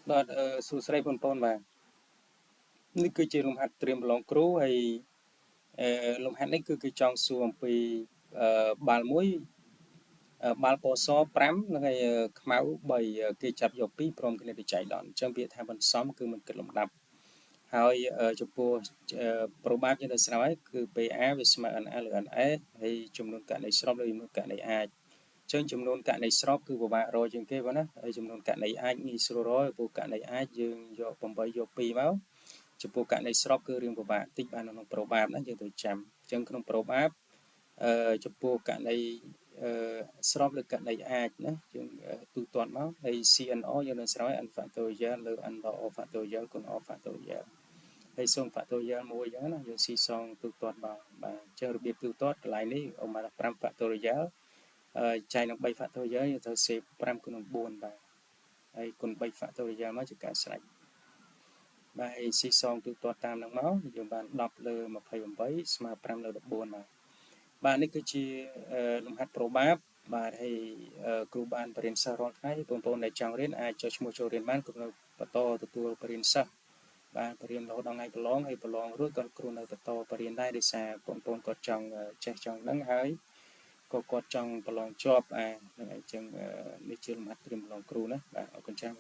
បាទសួស្តីបងប្អូនបាទនេះគឺជាលំហាត់ត្រៀមប្រឡងគ្រូហើយលំហាត់នេះគឺគេចង់សួរអំពីបាល់មួយបាល់ពណ៌ស5និងហើយខ្មៅ3គេចាប់យក2ព្រមគ្នាទៅចៃដន្យអញ្ចឹងពាក្យថាបន្សំគឺមិនគិតលំដាប់ហើយចំពោះប្រូបាបយើងនៅស្រាប់ហើយគឺ PA វាស្មើ NA ឬ NA ហើយចំនួនករណីស្របឬចំនួនករណីអាចអញ្ចឹងចំនួនករណីស្របគឺពិបាករកជាងគេបងណាហើយចំនួនករណីអាចងាយស្រួលរកព្រោះករណីអាចយើងយក8យក2មកចំពោះករណីស្របគឺរៀងពិបាកតិចបានក្នុងប្រូបាបណាយើងត្រូវចាំអញ្ចឹងក្នុងប្រូបាបចំពោះករណីស្របឬករណីអាចណាយើងទូទាត់មកហើយ CNO យើងនឹងស្រោច n factorial លើ n ដល់ o factorial គុណ o factorial ហើយ0 factorial មួយអញ្ចឹងណាយើងស៊ីសងទូទាត់មកបាទអញ្ចឹងរបៀបទូទាត់កន្លែងនេះអមថា5 factorial ចែកនឹង3 factorial យើងត្រូវសេ5គុណនឹង4បាទហើយគុណ3 factorial មកជាការស្រេចបាទហើយស៊ីសងទូទាត់តាមនឹងមកយើងបាន10លើ28ស្មើ5លើ14បាទនេះគឺជាលំហាត់ប្រូបាបបាទហើយគ្រូបានបរិញ្ញាសិស្សរាល់ថ្ងៃបងប្អូនដែលចង់រៀនអាចចុះឈ្មោះចូលរៀនបានគ្រូនៅបន្តទទួលបរិញ្ញាសិស្សបាទបរិញ្ញារហូតដល់ថ្ងៃប្រឡងហើយប្រឡងរួចក៏គ្រូនៅបន្តបរិញ្ញាដែរដោយសារបងប្អូនគាត់ចង់ចេះចង់ដឹងហើយក៏គាត់ចង់ប្រឡងជាប់ហ្នឹងហើយអញ្ចឹងនេះជាលំហាត់ត្រៀមប្រឡងគ្រូណាបាទអរគុណច្រើន